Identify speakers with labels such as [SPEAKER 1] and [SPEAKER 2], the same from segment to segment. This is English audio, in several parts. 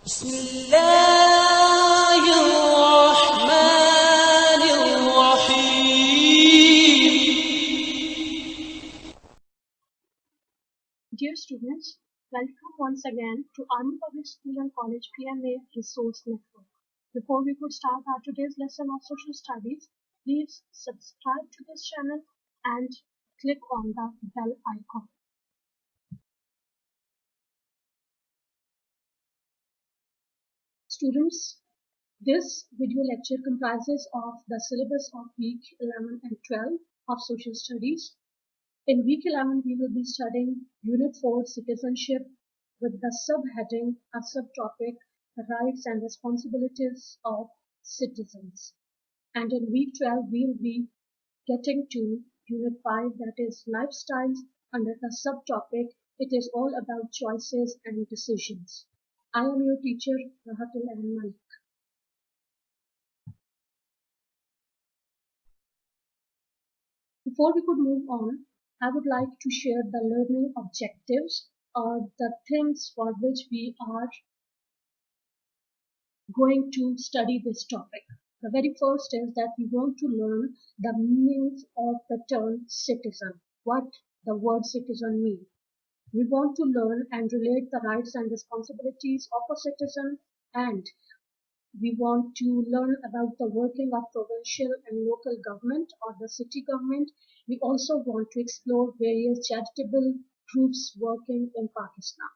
[SPEAKER 1] بسم الله الرحمن الرحيم.
[SPEAKER 2] Dear students, welcome once again to Army Public School and College PMA Resource Network. Before we could start our today's lesson of social studies, please subscribe to this channel and click on the bell icon. Students, this video lecture comprises of the syllabus of week 11 and 12 of social studies. In week 11, we will be studying Unit 4 Citizenship with the subheading, a subtopic, the rights and responsibilities of citizens. And in week 12, we will be getting to Unit 5, that is lifestyles, under the subtopic, it is all about choices and decisions. I am your teacher, Rahatul and Malik. Before we could move on, I would like to share the learning objectives or the things for which we are going to study this topic. The very first is that we want to learn the meanings of the term citizen, what the word citizen means. We want to learn and relate the rights and responsibilities of a citizen, and we want to learn about the working of provincial and local government or the city government. We also want to explore various charitable groups working in Pakistan.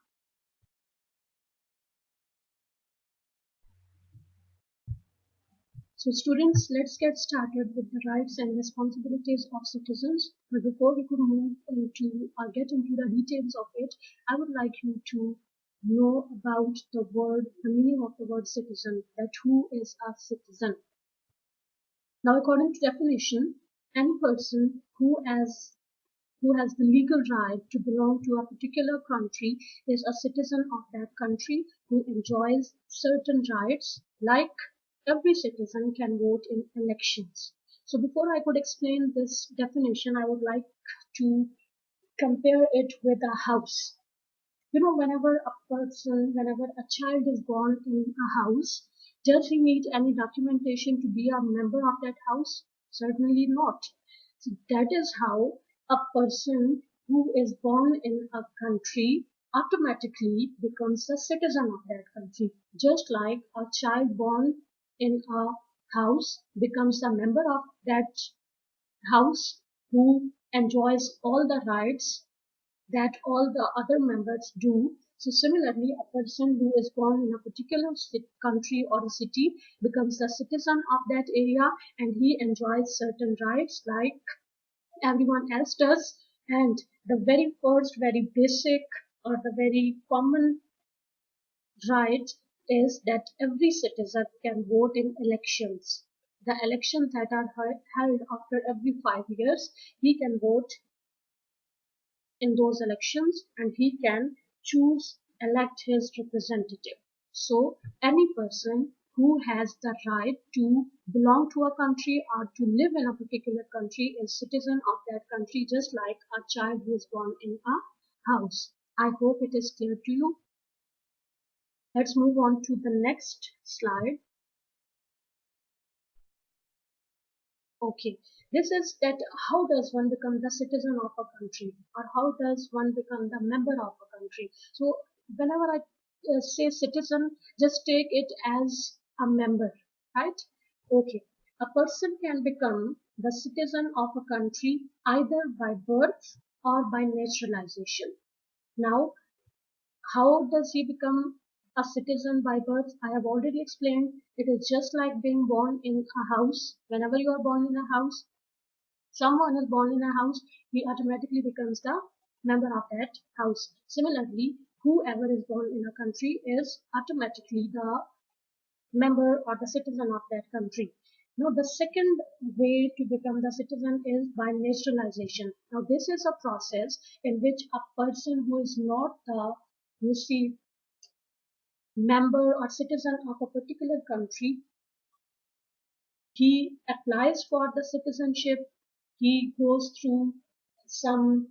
[SPEAKER 2] So students, let's get started with the rights and responsibilities of citizens. But before we could move into or get into the details of it, I would like you to know about the meaning of the word citizen, that who is a citizen. Now, according to definition, any person who has the legal right to belong to a particular country is a citizen of that country who enjoys certain rights, like every citizen can vote in elections. So before I could explain this definition, I would like to compare it with a house. Whenever a child is born in a house, does he need any documentation to be a member of that house? Certainly not. So that is how a person who is born in a country automatically becomes a citizen of that country. Just like a child born in a house becomes a member of that house who enjoys all the rights that all the other members do. So similarly, a person who is born in a particular country or a city becomes a citizen of that area, and he enjoys certain rights like everyone else does. And the very first, very basic or the very common right is that every citizen can vote in elections. The elections that are held after every 5 years, he can vote in those elections and he can elect his representative. So any person who has the right to belong to a country or to live in a particular country is citizen of that country, just like a child who is born in a house. I hope it is clear to you. Let's move on to the next slide. Okay, this is that how does one become the citizen of a country, or how does one become the member of a country? So whenever I say citizen, just take it as a member, right? Okay, a person can become the citizen of a country either by birth or by naturalization. Now, how does he become a citizen by birth? I have already explained. It is just like being born in a house. Whenever you are born in a house, someone is born in a house, he automatically becomes the member of that house. Similarly, whoever is born in a country is automatically the member or the citizen of that country. Now, the second way to become the citizen is by naturalization. Now, this is a process in which a person who is not the, you see, member or citizen of a particular country, he applies for the citizenship, he goes through some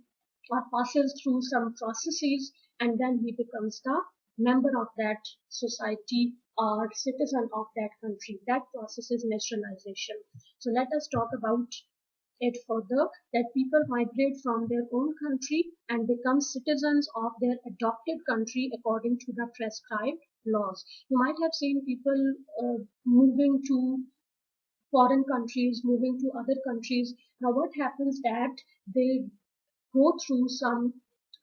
[SPEAKER 2] or passes through some processes, and then he becomes the member of that society or citizen of that country. That process is naturalization. So let us talk about it further, that people migrate from their own country and become citizens of their adopted country according to the prescribed laws. You might have seen people moving to foreign countries, moving to other countries. Now what happens that they go through some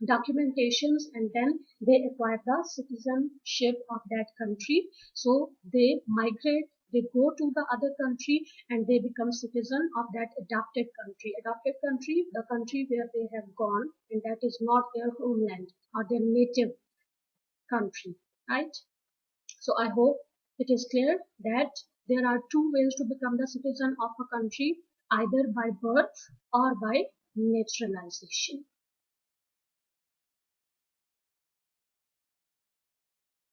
[SPEAKER 2] documentations and then they acquire the citizenship of that country. So they migrate, they go to the other country and they become citizen of that adopted country. Adopted country, the country where they have gone, and that is not their homeland or their native country, right? So I hope it is clear that there are two ways to become the citizen of a country, either by birth or by naturalization.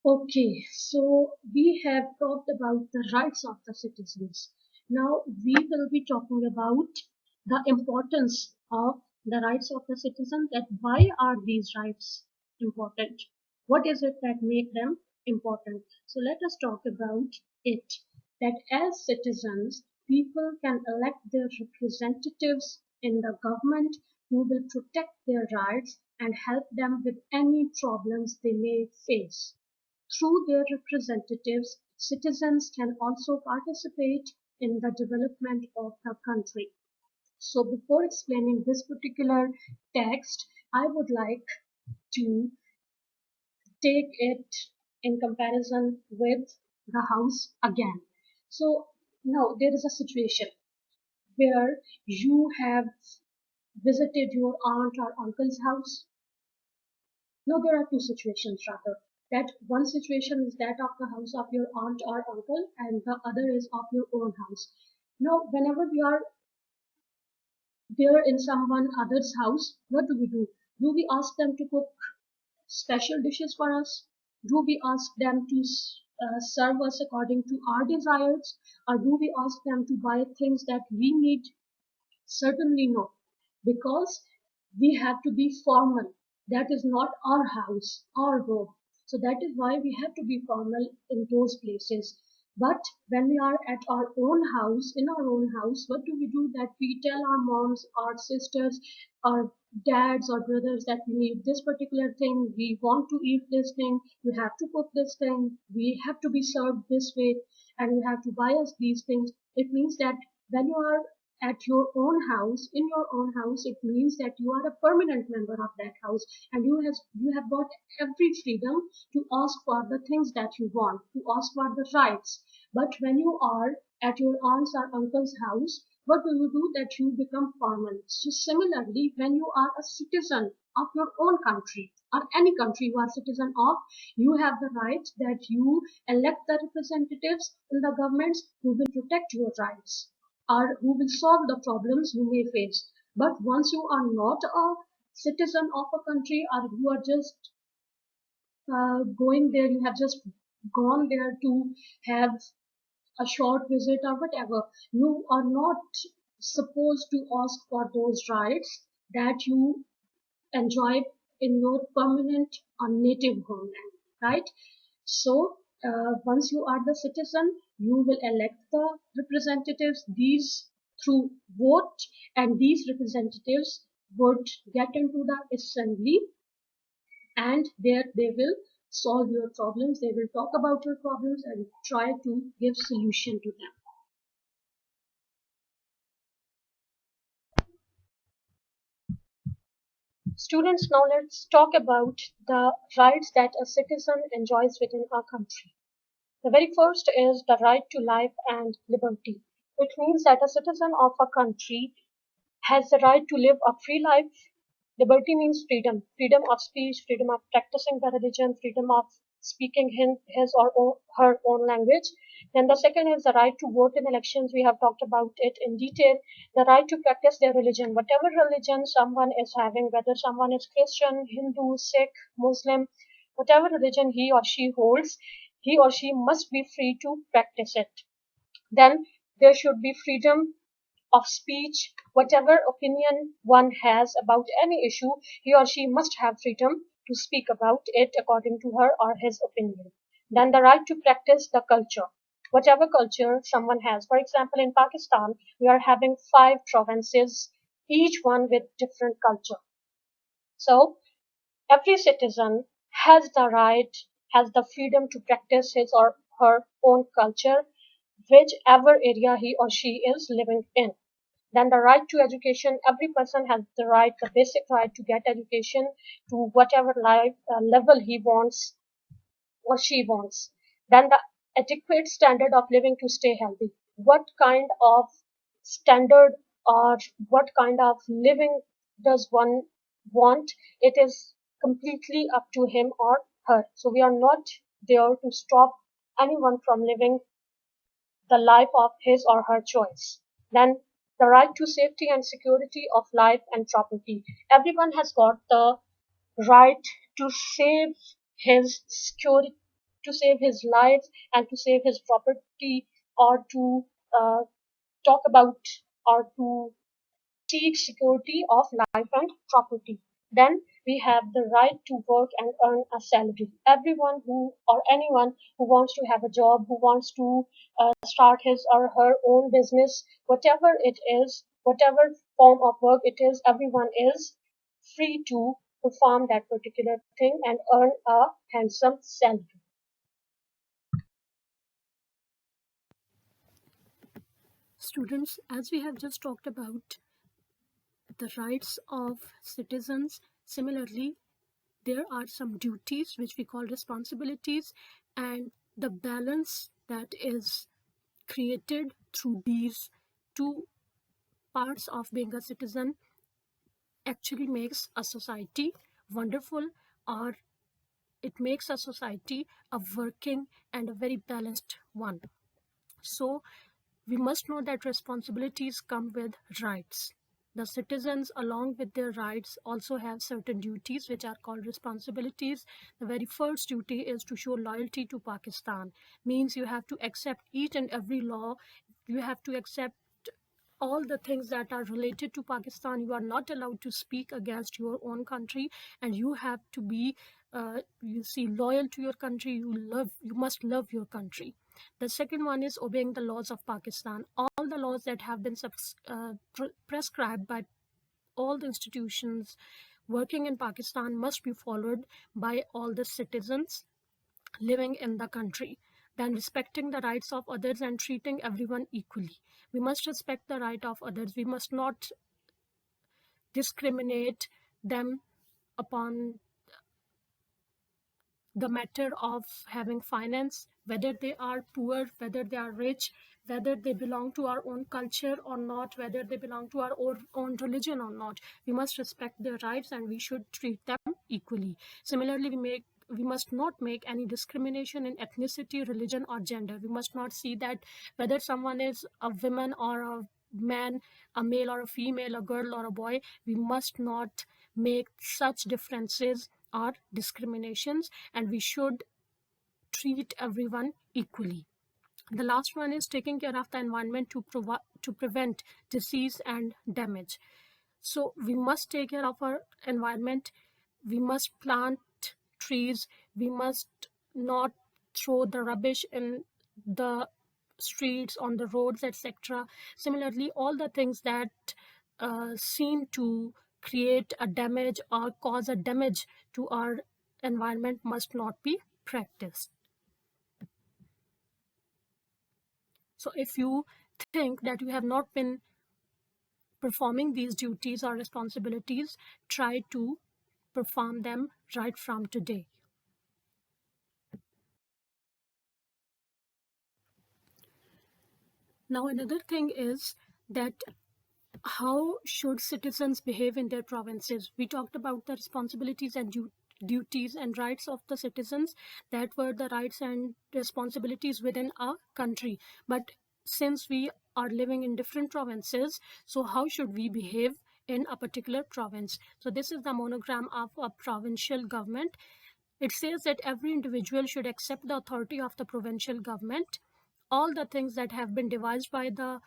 [SPEAKER 2] Okay, so we have talked about the rights of the citizens. Now we will be talking about the importance of the rights of the citizen, that why are these rights important? What is it that make them important? So let us talk about it, that as citizens, people can elect their representatives in the government who will protect their rights and help them with any problems they may face. Through their representatives, citizens can also participate in the development of the country. So before explaining this particular text, I would like to take it in comparison with the house again. So now there is a situation where you have visited your aunt or uncle's house. No, there are two situations rather. That one situation is that of the house of your aunt or uncle, and the other is of your own house. Now, whenever we are there in someone other's house, what do we do? Do we ask them to cook special dishes for us? Do we ask them to serve us according to our desires? Or do we ask them to buy things that we need? Certainly no, because we have to be formal. That is not our house, our home. So that is why we have to be formal in those places. But when we are at our own house, in our own house, what do we do? That we tell our moms, our sisters, our dads or brothers that we need this particular thing, we want to eat this thing, you have to cook this thing, we have to be served this way, and you have to buy us these things. It means that when you are at your own house, in your own house, it means that you are a permanent member of that house, and you have got every freedom to ask for the things that you want, to ask for the rights. But when you are at your aunt's or uncle's house, what do you do? That you become formal. So similarly, when you are a citizen of your own country or any country you are citizen of, you have the right that you elect the representatives in the governments who will protect your rights or who will solve the problems you may face. But once you are not a citizen of a country, or you are just going there, you have just gone there to have a short visit or whatever, you are not supposed to ask for those rights that you enjoy in your permanent or native homeland, right? So once you are the citizen, you will elect the representatives. These through vote, and these representatives would get into the assembly, and there they will solve your problems. They will talk about your problems and try to give solution to them. Students, now let's talk about the rights that a citizen enjoys within our country. The very first is the right to life and liberty. It means that a citizen of a country has the right to live a free life. Liberty means freedom, freedom of speech, freedom of practicing the religion, freedom of speaking his or her own language. Then the second is the right to vote in elections. We have talked about it in detail. The right to practice their religion, whatever religion someone is having, whether someone is Christian, Hindu, Sikh, Muslim, whatever religion he or she holds, he or she must be free to practice it. Then there should be freedom of speech. Whatever opinion one has about any issue, he or she must have freedom to speak about it according to her or his opinion. Then the right to practice the culture, whatever culture someone has. For example, in Pakistan, we are having 5 provinces, each one with different culture. So every citizen has the right, has the freedom to practice his or her own culture, whichever area he or she is living in. Then the right to education, every person has the right, the basic right to get education to whatever level he wants or she wants. Then the adequate standard of living to stay healthy. What kind of standard or what kind of living does one want? It is completely up to him or her. So we are not there to stop anyone from living the life of his or her choice. Then the right to safety and security of life and property. Everyone has got the right to save his security, to save his life and to save his property, or to talk about or to seek security of life and property. Then we have the right to work and earn a salary. Everyone who or anyone who wants to have a job, who wants to start his or her own business, whatever it is, whatever form of work it is, everyone is free to perform that particular thing and earn a handsome salary.
[SPEAKER 3] Students, as we have just talked about the rights of citizens, similarly, there are some duties which we call responsibilities, and the balance that is created through these two parts of being a citizen actually makes a society wonderful, or it makes a society a working and a very balanced one. So we must know that responsibilities come with rights. The citizens, along with their rights, also have certain duties which are called responsibilities. The very first duty is to show loyalty to Pakistan. Means you have to accept each and every law. You have to accept all the things that are related to Pakistan. You are not allowed to speak against your own country, and you have to be, loyal to your country. You must love your country. The second one is obeying the laws of Pakistan. All the laws that have been prescribed by all the institutions working in Pakistan must be followed by all the citizens living in the country. Then respecting the rights of others and treating everyone equally. We must respect the right of others. We must not discriminate them upon the matter of having finance, whether they are poor, whether they are rich, whether they belong to our own culture or not, whether they belong to our own religion or not. We must respect their rights and we should treat them equally. Similarly, we must not make any discrimination in ethnicity, religion, or gender. We must not see that whether someone is a woman or a man, a male or a female, a girl or a boy, we must not make such differences or discriminations, and we should treat everyone equally. The last one is taking care of the environment to prevent disease and damage. So we must take care of our environment. We must plant trees. We must not throw the rubbish in the streets, on the roads, etc. Similarly, all the things that seem to create a damage or cause a damage to our environment must not be practiced. So if you think that you have not been performing these duties or responsibilities, try to perform them right from today. Now, another thing is that how should citizens behave in their provinces? We talked about the responsibilities and duties and rights of the citizens. That were the rights and responsibilities within a country. But since we are living in different provinces, so how should we behave in a particular province? So this is the monogram of a provincial government. It says that every individual should accept the authority of the provincial government. All the things that have been devised by the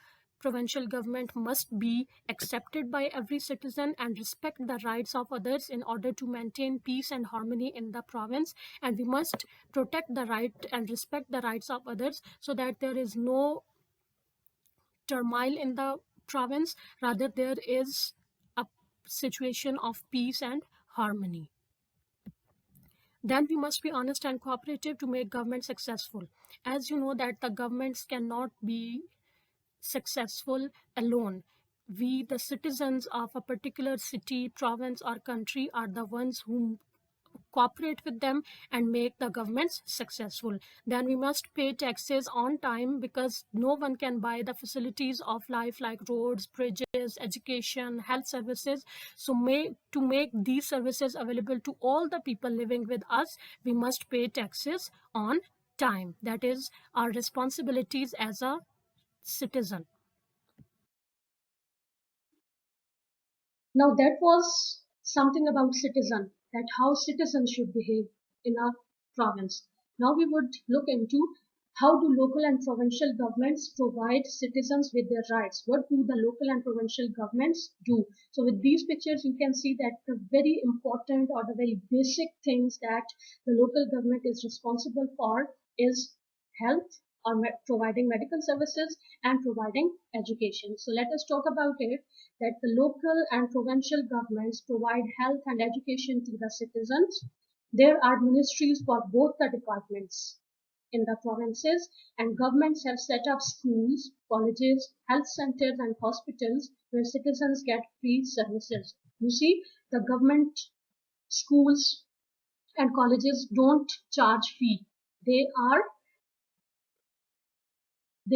[SPEAKER 3] provincial government must be accepted by every citizen and respect the rights of others in order to maintain peace and harmony in the province. And we must protect the right and respect the rights of others so that there is no turmoil in the province, rather there is a situation of peace and harmony. Then we must be honest and cooperative to make government successful. As you know that the governments cannot be successful alone. We, the citizens of a particular city, province, or country, are the ones who cooperate with them and make the governments successful. Then we must pay taxes on time, because no one can buy the facilities of life like roads, bridges, education, health services. So to make these services available to all the people living with us, we must pay taxes on time. That is our responsibilities as a citizen.
[SPEAKER 2] Now that was something about citizen, that how citizens should behave in a province. Now we would look into how do local and provincial governments provide citizens with their rights. What do the local and provincial governments do? So with these pictures, you can see that the very important or the very basic things that the local government is responsible for is health, or providing medical services, and providing education. So let us talk about it, that the local and provincial governments provide health and education to the citizens. There are ministries for both the departments in the provinces, and governments have set up schools, colleges, health centers, and hospitals where citizens get free services. You see, the government schools and colleges don't charge fee. They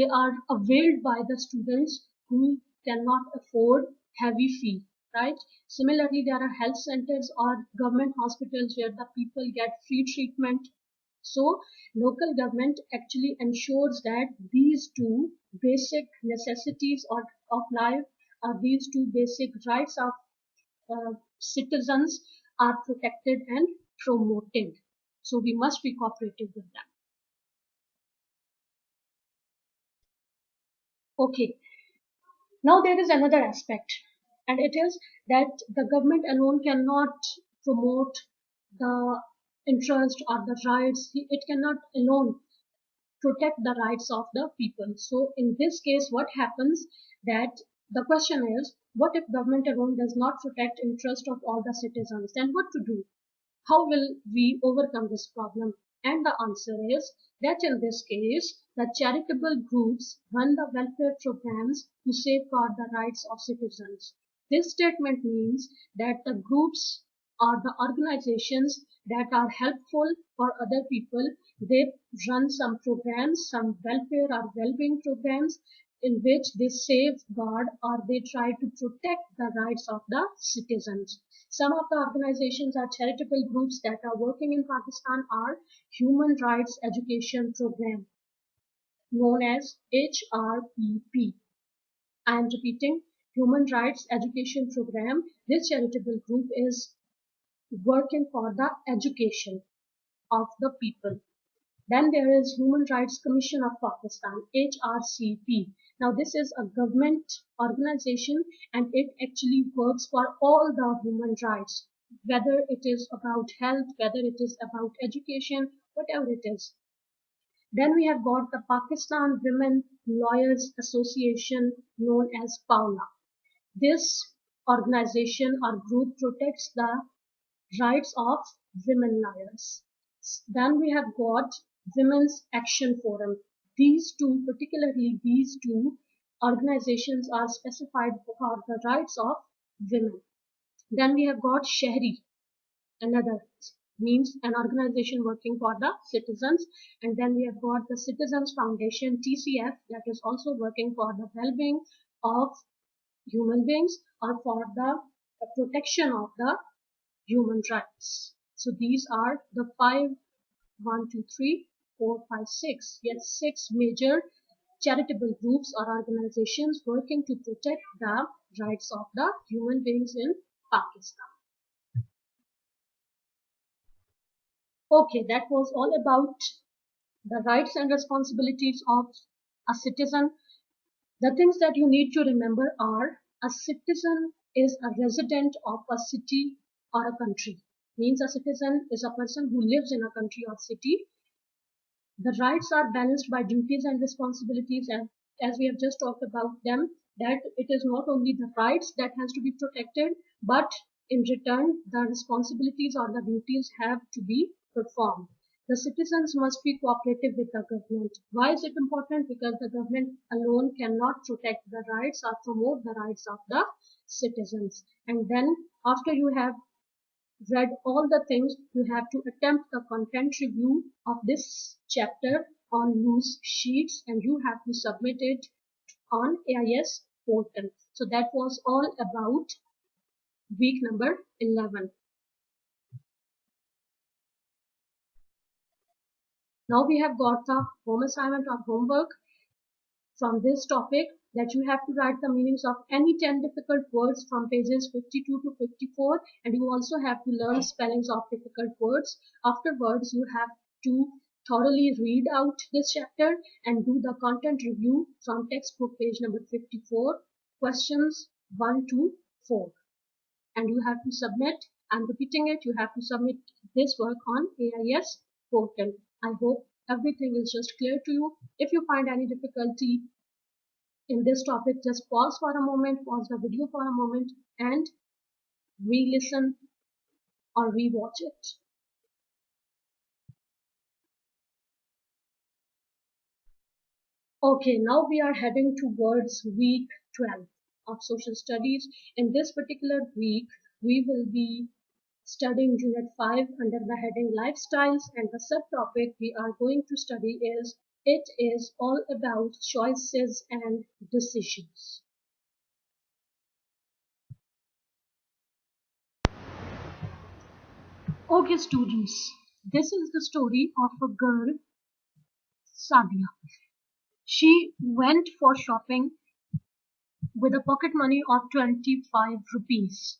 [SPEAKER 2] are availed by the students who cannot afford heavy fee, right? Similarly, there are health centers or government hospitals where the people get free treatment. So local government actually ensures that these two basic necessities of life, or these two basic rights of citizens, are protected and promoted. So we must be cooperative with them. Okay, now there is another aspect, and it is that the government alone cannot promote the interest or the rights. It cannot alone protect the rights of the people. So in this case, what happens, that the question is, what if government alone does not protect interest of all the citizens? Then what to do? How will we overcome this problem? And the answer is that in this case, the charitable groups run the welfare programs to safeguard the rights of citizens. This statement means that the groups or the organizations that are helpful for other people, they run some programs, some welfare or well-being programs, in which they safeguard or they try to protect the rights of the citizens. Some of the organizations or charitable groups that are working in Pakistan are Human Rights Education Program, known as HRPP. I am repeating, Human Rights Education Program. This charitable group is working for the education of the people. Then there is Human Rights Commission of Pakistan, HRCP. Now this is a government organization, and it actually works for all the human rights, whether it is about health, whether it is about education, whatever it is. Then we have got the Pakistan Women Lawyers Association, known as PAWLA. This organization or group protects the rights of women lawyers. Then we have got Women's Action Forum. These two, particularly these two organizations, are specified for the rights of women. Then we have got Shahri, another means an organization working for the citizens. And then we have got the Citizens Foundation, TCF, that is also working for the well-being of human beings or for the protection of the human rights. So these are the 6. Yes, 6 major charitable groups or organizations working to protect the rights of the human beings in Pakistan. Okay, that was all about the rights and responsibilities of a citizen. The things that you need to remember are: a citizen is a resident of a city or a country. Means a citizen is a person who lives in a country or city. The rights are balanced by duties and responsibilities, and as we have just talked about them, that it is not only the rights that has to be protected, but in return the responsibilities or the duties have to be performed. The citizens must be cooperative with the government. Why is it important? Because the government alone cannot protect the rights or promote the rights of the citizens. And then after you have read all the things, you have to attempt the content review of this chapter on loose sheets, and you have to submit it on AIS portal. So that was all about week number 11. Now we have got the home assignment or homework from this topic, that you have to write the meanings of any 10 difficult words from pages 52 to 54, and you also have to learn spellings of difficult words. Afterwards, you have to thoroughly read out this chapter and do the content review from textbook page number 54, questions 1 to 4. And you have to submit, I'm repeating it, you have to submit this work on AIS portal. I hope everything is just clear to you. If you find any difficulty in this topic, just pause for a moment, pause the video for a moment, and re-listen or re-watch it. Okay, now we are heading towards week 12 of social studies. In this particular week, we will be studying unit 5 under the heading lifestyles, and the subtopic we are going to study is it is all about choices and decisions. Okay students, this is the story of a girl, Sadia. She went for shopping with a pocket money of 25 rupees.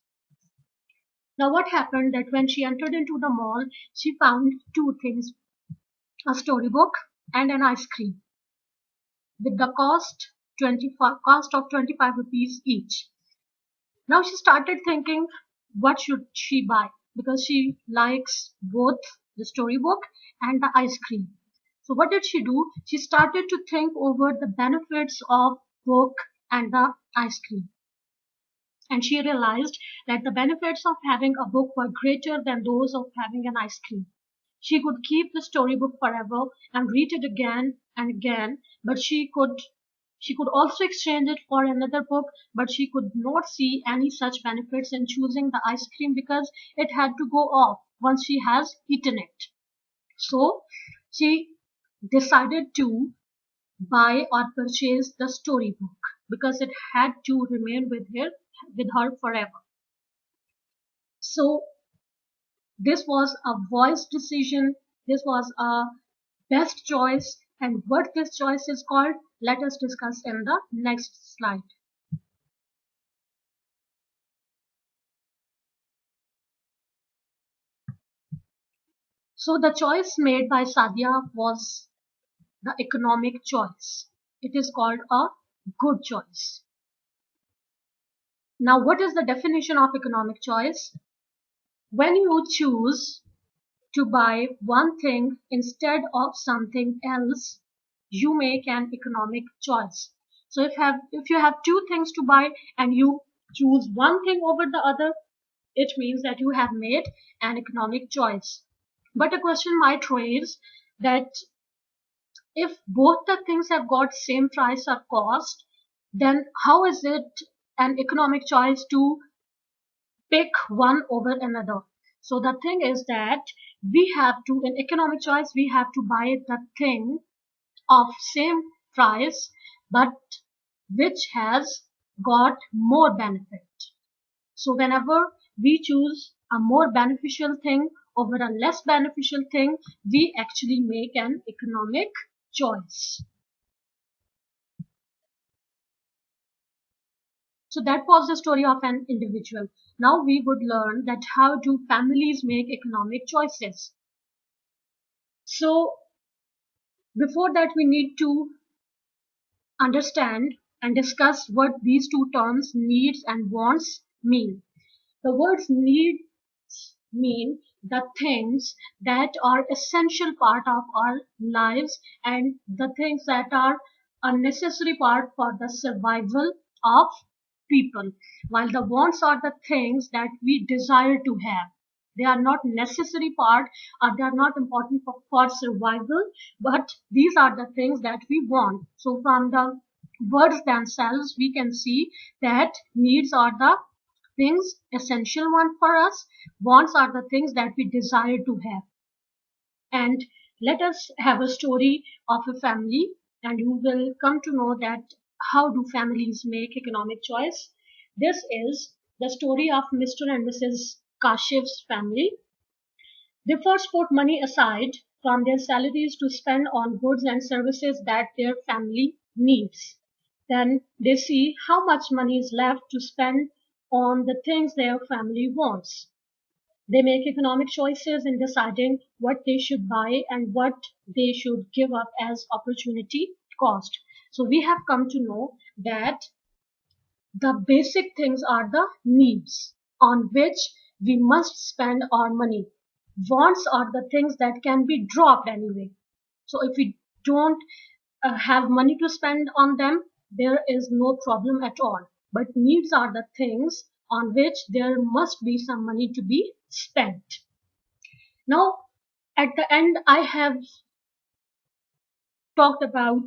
[SPEAKER 2] Now what happened that when she entered into the mall, she found two things: a storybook and an ice cream with the cost of 25 rupees each. Now she started thinking, what should she buy? Because she likes both the storybook and the ice cream. So what did she do? She started to think over the benefits of book and the ice cream. And she realized that the benefits of having a book were greater than those of having an ice cream. She could keep the storybook forever and read it again and again, but she could also exchange it for another book, but she could not see any such benefits in choosing the ice cream because it had to go off once she has eaten it. So she decided to buy or purchase the storybook because it had to remain with her forever. So this was a voice decision. This was a best choice. And what this choice is called, let us discuss in the next slide. So the choice made by Sadia was the economic choice. It is called a good choice. Now, what is the definition of economic choice? When you choose to buy one thing instead of something else, you make an economic choice. So if you have two things to buy and you choose one thing over the other, it means that you have made an economic choice. But a question might raise that if both the things have got same price or cost, then how is it an economic choice to pick one over another? So the thing is that in economic choice, we have to buy the thing of same price, but which has got more benefit. So whenever we choose a more beneficial thing over a less beneficial thing, we actually make an economic choice. So that was the story of an individual. Now we would learn that how do families make economic choices. So before that, we need to understand and discuss what these two terms, needs and wants, mean. The words needs mean the things that are essential part of our lives and the things that are a necessary part for the survival of people, while the wants are the things that we desire to have. They are not necessary part or they are not important for survival, but these are the things that we want. So from the words themselves, we can see that needs are the things essential one for us. Wants are the things that we desire to have. And let us have a story of a family, and you will come to know that how do families make economic choice. This is the story of Mr. and Mrs. Kashif's family. They first put money aside from their salaries to spend on goods and services that their family needs. Then they see how much money is left to spend on the things their family wants. They make economic choices in deciding what they should buy and what they should give up as opportunity cost. So we have come to know that the basic things are the needs on which we must spend our money. Wants are the things that can be dropped anyway. So if we don't have money to spend on them, there is no problem at all. But needs are the things on which there must be some money to be spent. Now, at the end, I have talked about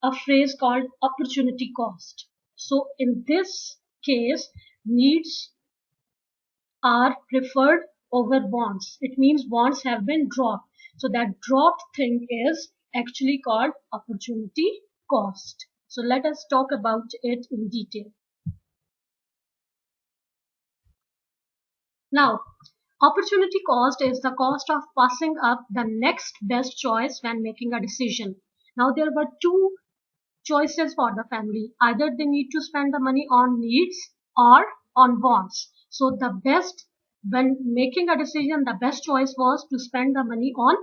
[SPEAKER 2] a phrase called opportunity cost. So in this case, needs are preferred over wants. It means wants have been dropped. So that dropped thing is actually called opportunity cost. So let us talk about it in detail. Now, opportunity cost is the cost of passing up the next best choice when making a decision. Now, there were two choices for the family. Either they need to spend the money on needs or on wants. So the best, when making a decision, the best choice was to spend the money on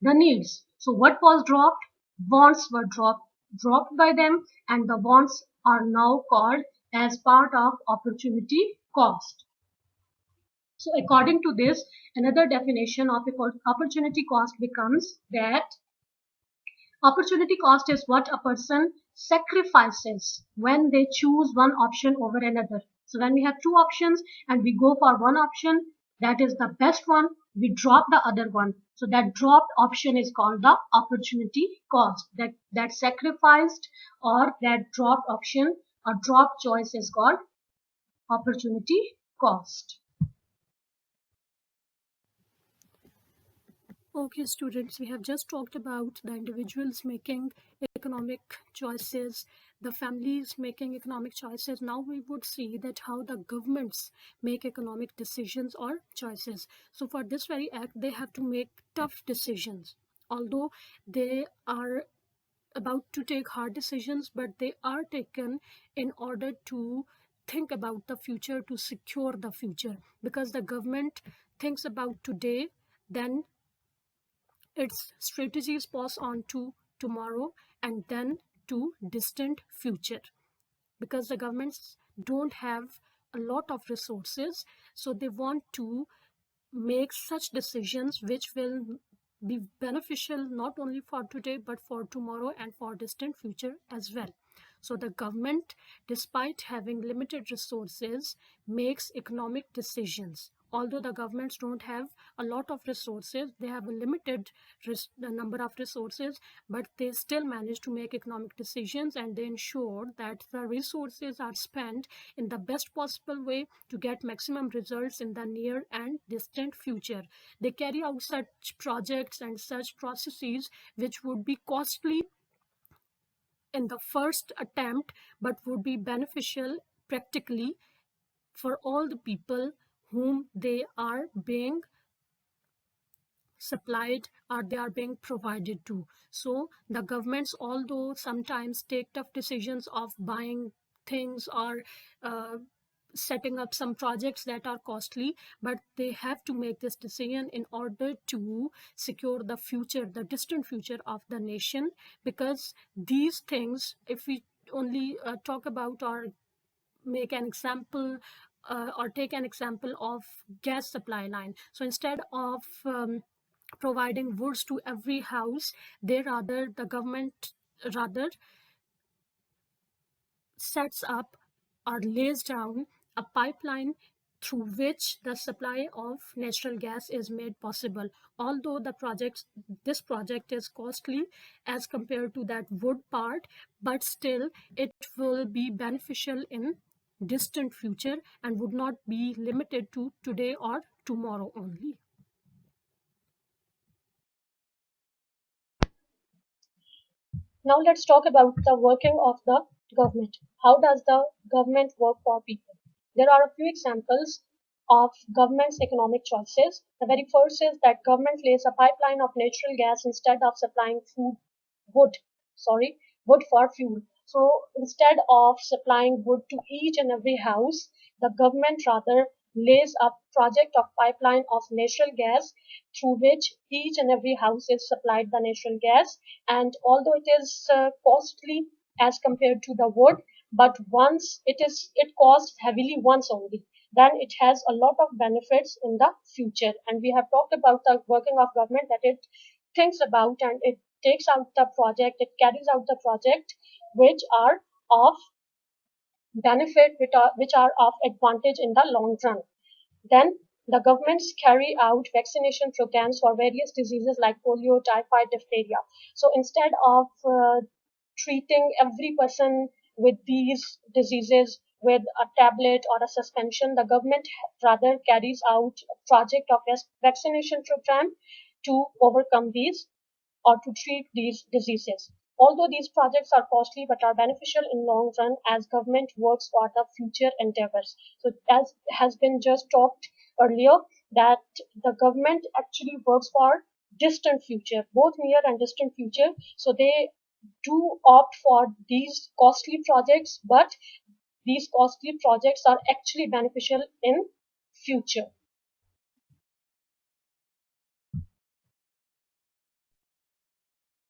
[SPEAKER 2] the needs. So what was dropped? Wants were dropped by them, and the wants are now called as part of opportunity cost. So according to this, another definition of opportunity cost becomes that opportunity cost is what a person sacrifices when they choose one option over another. So when we have two options and we go for one option that is the best one, we drop the other one. So that dropped option is called the opportunity cost. That sacrificed or that dropped option or dropped choice is called opportunity cost.
[SPEAKER 3] Okay, students, we have just talked about the individuals making economic choices, the families making economic choices. Now we would see that how the governments make economic decisions or choices. So for this very act, they have to make tough decisions. Although they are about to take hard decisions, but they are taken in order to think about the future, to secure the future, because the government thinks about today, then its strategies pass on to tomorrow and then to distant future, because the governments don't have a lot of resources, so they want to make such decisions which will be beneficial not only for today but for tomorrow and for distant future as well. So the government, despite having limited resources, makes economic decisions. Although the governments don't have a lot of resources, they have a limited number of resources, but they still manage to make economic decisions, and they ensure that the resources are spent in the best possible way to get maximum results in the near and distant future. They carry out such projects and such processes which would be costly in the first attempt but would be beneficial practically for all the people whom they are being supplied or they are being provided to. So the governments, although sometimes take tough decisions of buying things or setting up some projects that are costly, but they have to make this decision in order to secure the future, the distant future of the nation. Because these things, if we only talk about or make an example or take an example of gas supply line. So instead of providing woods to every house, the government rather sets up or lays down a pipeline through which the supply of natural gas is made possible. Although this project is costly as compared to that wood part, but still it will be beneficial in distant future and would not be limited to today or tomorrow only.
[SPEAKER 2] Now let's talk about the working of the government. How does the government work for people? There are a few examples of government's economic choices. The very first is that government lays a pipeline of natural gas instead of supplying wood, wood for fuel. So instead of supplying wood to each and every house, the government rather lays a project of pipeline of natural gas through which each and every house is supplied the natural gas. And although it is costly as compared to the wood, but once it costs heavily once only, then it has a lot of benefits in the future. And we have talked about the working of government, that it thinks about and it takes out the project, it carries out the project which are of benefit, which are of advantage in the long run. Then the governments carry out vaccination programs for various diseases like polio, typhoid, diphtheria. So instead of treating every person with these diseases with a tablet or a suspension, the government rather carries out a project of vaccination program to overcome these or to treat these diseases. Although these projects are costly but are beneficial in long run as government works for the future endeavors. So as has been just talked earlier, that the government actually works for distant future, both near and distant future. So they do opt for these costly projects, but these costly projects are actually beneficial in future.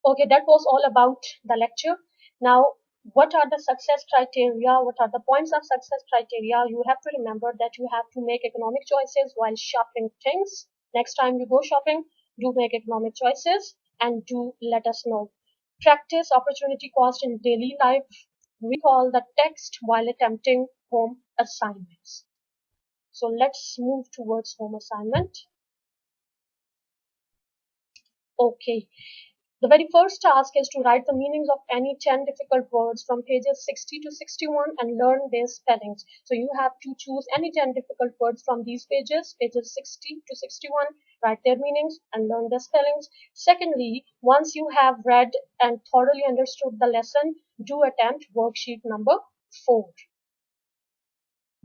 [SPEAKER 2] Okay, that was all about the lecture. Now, what are the success criteria? What are the points of success criteria? You have to remember that you have to make economic choices while shopping things. Next time you go shopping, do make economic choices and do let us know. Practice opportunity cost in daily life. Recall the text while attempting home assignments. So let's move towards home assignment. Okay. The very first task is to write the meanings of any 10 difficult words from pages 60 to 61 and learn their spellings. So you have to choose any 10 difficult words from these pages, pages 60 to 61, write their meanings and learn their spellings. Secondly, once you have read and thoroughly understood the lesson, do attempt worksheet number 4.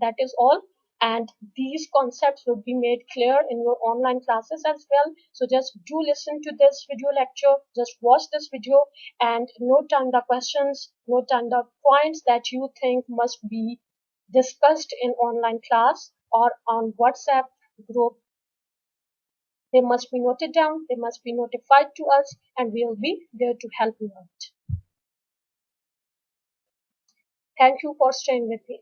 [SPEAKER 2] That is all. And these concepts will be made clear in your online classes as well. So just do listen to this video lecture, just watch this video and note down the questions, note down the points that you think must be discussed in online class or on WhatsApp group. They must be noted down, they must be notified to us, and we'll be there to help you out. Thank you for staying with me.